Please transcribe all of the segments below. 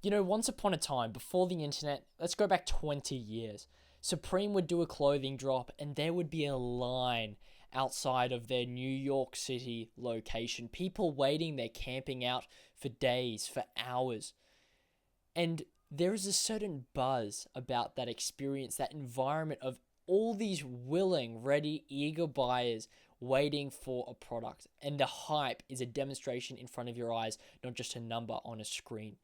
Once upon a time, before the internet, let's go back 20 years, Supreme would do a clothing drop and there would be a line outside of their New York City location. People waiting there, camping out for days, for hours. And there is a certain buzz about that experience, that environment of all these willing, ready, eager buyers waiting for a product. And the hype is a demonstration in front of your eyes, not just a number on a screen.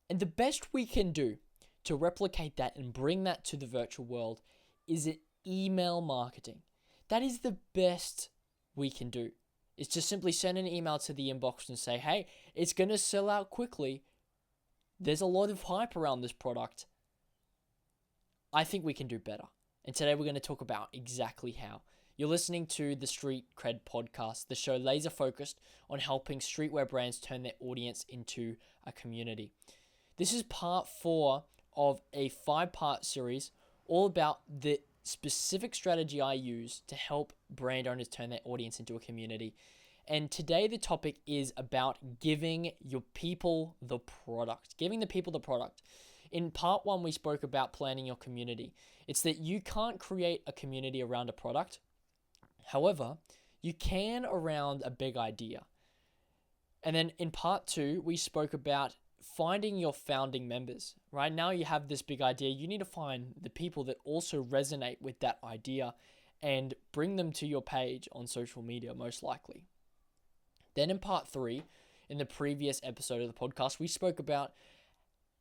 And the best we can do to replicate that and bring that to the virtual world is email marketing. That is the best we can do. Is to simply send an email to the inbox and say, hey, it's going to sell out quickly. There's a lot of hype around this product. I think we can do better. And today we're going to talk about exactly how. You're listening to the Street Cred podcast, the show laser focused on helping streetwear brands turn their audience into a community. This is part 4 of a 5-part series all about the specific strategy I use to help brand owners turn their audience into a community. And today the topic is about giving your people the product. Giving the people the product. In part 1, we spoke about planning your community. It's that you can't create a community around a product. However, you can around a big idea. And then in part 2, we spoke about finding your founding members. Right now you have this big idea. You need to find the people that also resonate with that idea and bring them to your page on social media, most likely. Then in part 3, in the previous episode of the podcast, we spoke about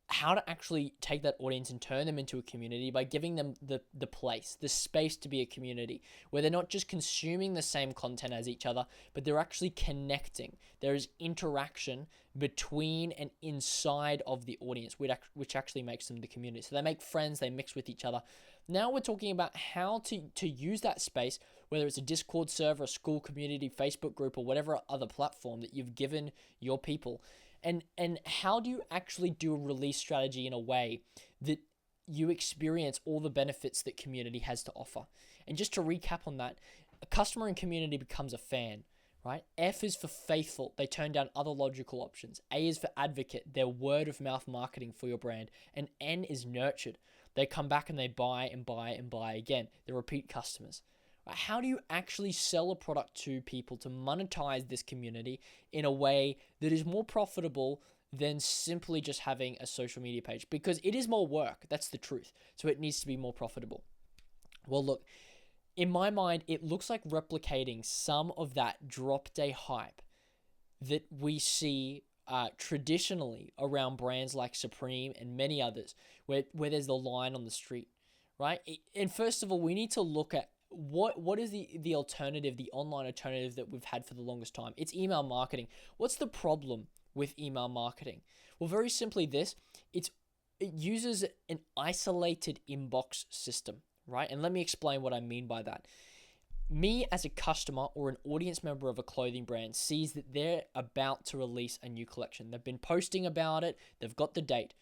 how to actually take that audience and turn them into a community by giving them the place, the space to be a community, where they're not just consuming the same content as each other, but they're actually connecting. There is interaction between and inside of the audience, which actually makes them the community. So they make friends, they mix with each other. Now we're talking about how to use that space, whether it's a Discord server, a school community, Facebook group, or whatever other platform that you've given your people. And how do you actually do a release strategy in a way that you experience all the benefits that community has to offer? And just to recap on that, a customer in community becomes a fan, right? F is for faithful. They turn down other logical options. A is for advocate. They're word of mouth marketing for your brand. And N is nurtured. They come back and they buy and buy and buy again. They're repeat customers. How do you actually sell a product to people to monetize this community in a way that is more profitable than simply just having a social media page? Because it is more work, that's the truth. So it needs to be more profitable. Well, look, in my mind, it looks like replicating some of that drop day hype that we see traditionally around brands like Supreme and many others, where there's the line on the street, right? And first of all, we need to look at what is the alternative, the online alternative that we've had for the longest time? It's email marketing. What's the problem with email marketing? Well, very simply it uses an isolated inbox system, right? And let me explain what I mean by that. Me as a customer or an audience member of a clothing brand sees that they're about to release a new collection. They've been posting about it. They've got the date.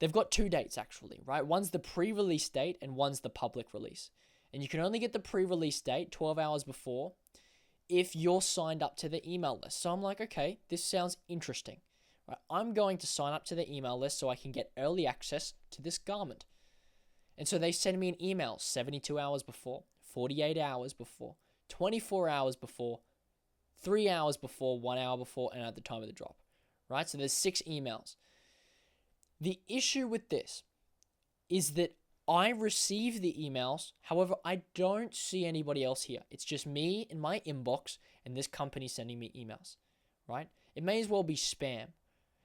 They've got 2 dates actually, right? One's the pre-release date and one's the public release. And you can only get the pre-release date 12 hours before if you're signed up to the email list. So I'm like, okay, this sounds interesting. Right? I'm going to sign up to the email list so I can get early access to this garment. And so they send me an email 72 hours before, 48 hours before, 24 hours before, 3 hours before, 1 hour before, and at the time of the drop. Right? So there's 6 emails. The issue with this is that I receive the emails, however, I don't see anybody else here. It's just me in my inbox and this company sending me emails, right? It may as well be spam.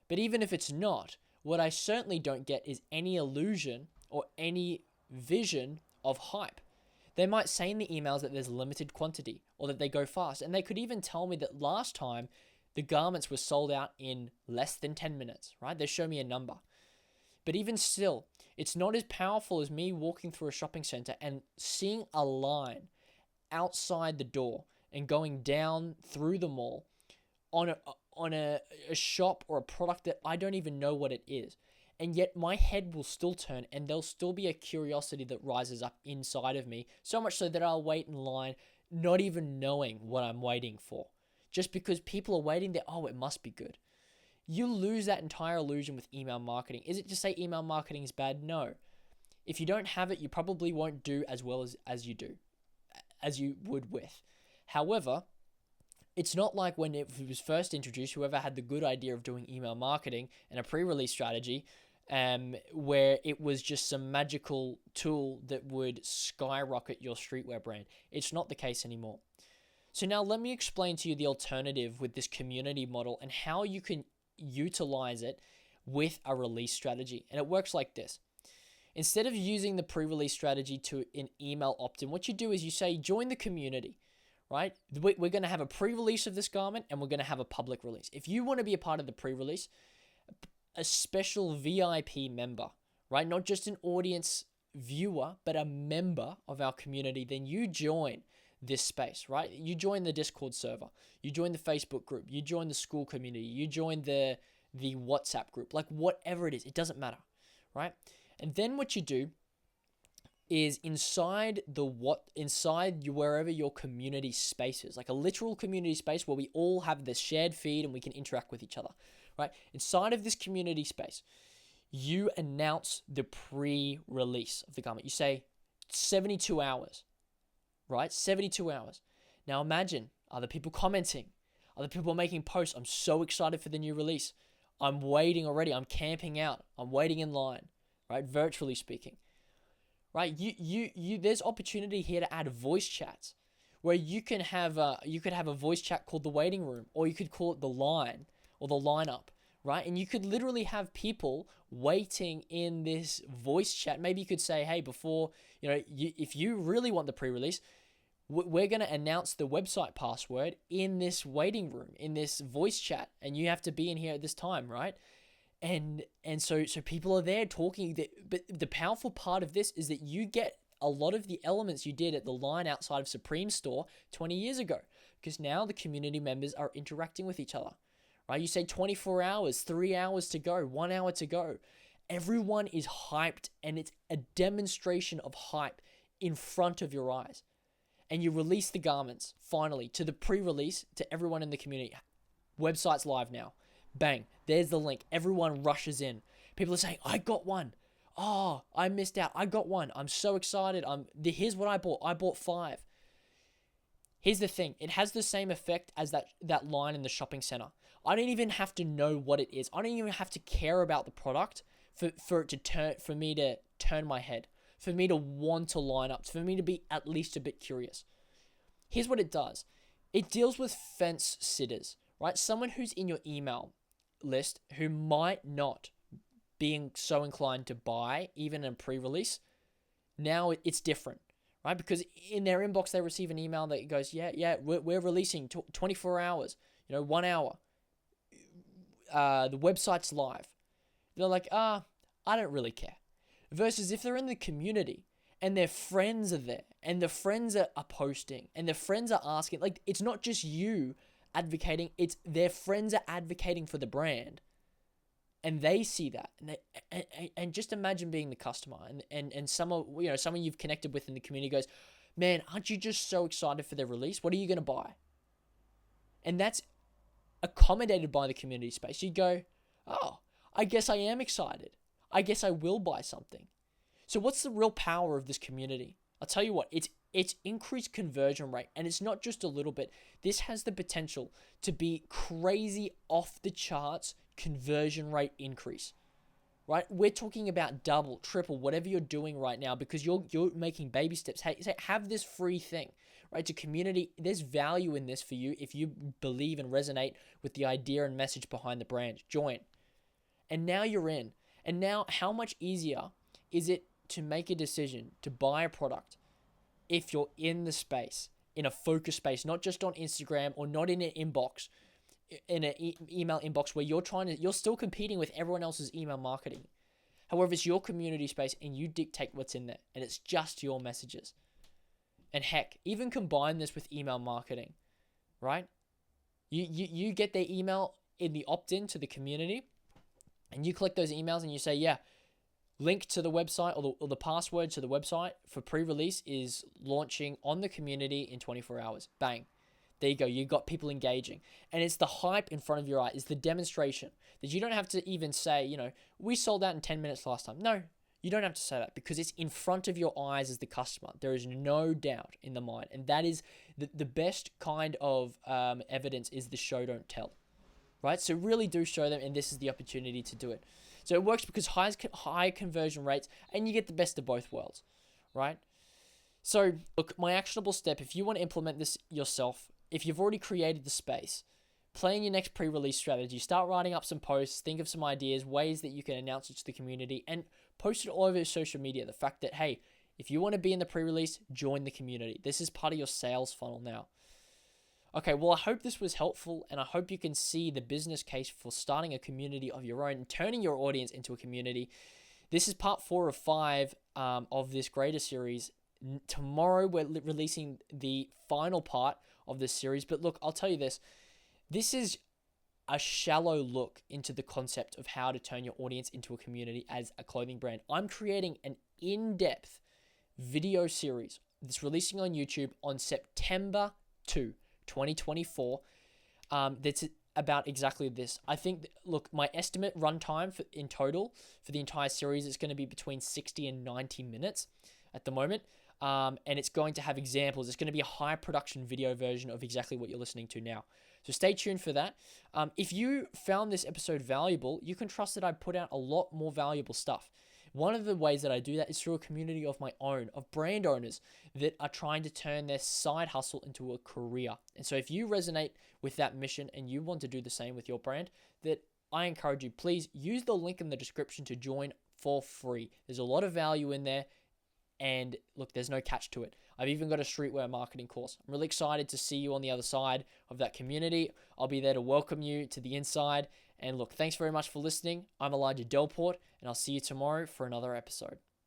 But even if it's not, what I certainly don't get is any illusion or any vision of hype. They might say in the emails that there's limited quantity or that they go fast. And they could even tell me that last time the garments were sold out in less than 10 minutes, right? They show me a number. But even still, it's not as powerful as me walking through a shopping center and seeing a line outside the door and going down through the mall on a shop or a product that I don't even know what it is. And yet my head will still turn and there'll still be a curiosity that rises up inside of me, so much so that I'll wait in line not even knowing what I'm waiting for. Just because people are waiting there, oh, it must be good. You lose that entire illusion with email marketing. Is it to say email marketing is bad? No. If you don't have it, you probably won't do as well as you would with. However, it's not like when it was first introduced, whoever had the good idea of doing email marketing and a pre-release strategy, where it was just some magical tool that would skyrocket your streetwear brand. It's not the case anymore. So now let me explain to you the alternative with this community model and how you can utilize it with a release strategy. And it works like this. Instead of using the pre-release strategy to an email opt-in, what you do is you say, join the community, right? We're going to have a pre-release of this garment and we're going to have a public release. If you want to be a part of the pre-release, a special VIP member, right? Not just an audience viewer, but a member of our community, then you join this space, right? You join the Discord server, you join the Facebook group, you join the school community, you join the WhatsApp group, like whatever it is, it doesn't matter, right? And then what you do is inside wherever your community space is, like a literal community space where we all have this shared feed and we can interact with each other, right? Inside of this community space, you announce the pre-release of the garment. You say 72 hours, right? 72 hours. Now imagine other people commenting, other people making posts. I'm so excited for the new release. I'm waiting already. I'm camping out. I'm waiting in line, right? Virtually speaking, right? There's opportunity here to add voice chats where you could have a voice chat called the waiting room, or you could call it the line or the lineup, right? And you could literally have people waiting in this voice chat. Maybe you could say, hey, before, if you really want the pre-release, we're going to announce the website password in this waiting room, in this voice chat, and you have to be in here at this time, right? And so people are there talking. But the powerful part of this is that you get a lot of the elements you did at the line outside of Supreme Store 20 years ago, because now the community members are interacting with each other, right? You say 24 hours, 3 hours to go, 1 hour to go. Everyone is hyped, and it's a demonstration of hype in front of your eyes. And you release the garments, finally, to the pre-release, to everyone in the community. Website's live now. Bang, there's the link. Everyone rushes in. People are saying, I got one. Oh, I missed out. I got one. I'm so excited. Here's what I bought. I bought 5. Here's the thing. It has the same effect as that line in the shopping center. I don't even have to know what it is. I don't even have to care about the product for me to turn my head, for me to want to line up, for me to be at least a bit curious. Here's what it does. It deals with fence sitters, right? Someone who's in your email list who might not being so inclined to buy even in pre-release. Now it's different, right? Because in their inbox, they receive an email that goes, yeah, we're releasing 24 hours, 1 hour. The website's live. They're like, I don't really care. Versus if they're in the community and their friends are there and the friends are posting and their friends are asking, like, it's not just you advocating, it's their friends are advocating for the brand, and they see that, and just imagine being the customer and someone you've connected with in the community goes, man, aren't you just so excited for their release? What are you going to buy? And that's accommodated by the community space. You go, oh, I guess I am excited. I guess I will buy something. So what's the real power of this community? I'll tell you what, it's increased conversion rate, and it's not just a little bit. This has the potential to be crazy off the charts conversion rate increase, right? We're talking about double, triple, whatever you're doing right now, because you're making baby steps. Hey, have this free thing, right? To community, there's value in this for you if you believe and resonate with the idea and message behind the brand. Join. And now you're in. And now how much easier is it to make a decision to buy a product if you're in the space, in a focus space, not just on Instagram or not in an inbox, in an email inbox where you're still competing with everyone else's email marketing. However, it's your community space and you dictate what's in there, and it's just your messages. And heck, even combine this with email marketing, right? You get their email in the opt-in to the community, and you click those emails and you say, yeah, link to the website or the password to the website for pre-release is launching on the community in 24 hours. Bang. There you go. You got people engaging. And it's the hype in front of your eye. It's the demonstration that you don't have to even say, we sold out in 10 minutes last time. No, you don't have to say that because it's in front of your eyes as the customer. There is no doubt in the mind. And that is the best kind of evidence is the show don't tell, right? So really do show them, and this is the opportunity to do it. So it works because high conversion rates, and you get the best of both worlds, right? So look, my actionable step, if you want to implement this yourself, if you've already created the space, plan your next pre-release strategy. Start writing up some posts, think of some ideas, ways that you can announce it to the community, and post it all over social media. The fact that, hey, if you want to be in the pre-release, join the community. This is part of your sales funnel now. Okay, well, I hope this was helpful, and I hope you can see the business case for starting a community of your own and turning your audience into a community. This is part 4 of 5 of this greater series. Tomorrow, we're releasing the final part of this series. But look, I'll tell you this. This is a shallow look into the concept of how to turn your audience into a community as a clothing brand. I'm creating an in-depth video series that's releasing on YouTube on September 2, 2024. That's about exactly this. I think, look, my estimate runtime in total for the entire series is going to be between 60 and 90 minutes at the moment. And it's going to have examples. It's going to be a high production video version of exactly what you're listening to now. So stay tuned for that. If you found this episode valuable, you can trust that I put out a lot more valuable stuff. One of the ways that I do that is through a community of my own, of brand owners that are trying to turn their side hustle into a career. And so if you resonate with that mission and you want to do the same with your brand, that I encourage you, please use the link in the description to join for free. There's a lot of value in there. And look, there's no catch to it. I've even got a streetwear marketing course. I'm really excited to see you on the other side of that community. I'll be there to welcome you to the inside. And look, thanks very much for listening. I'm Elijah Delport, and I'll see you tomorrow for another episode.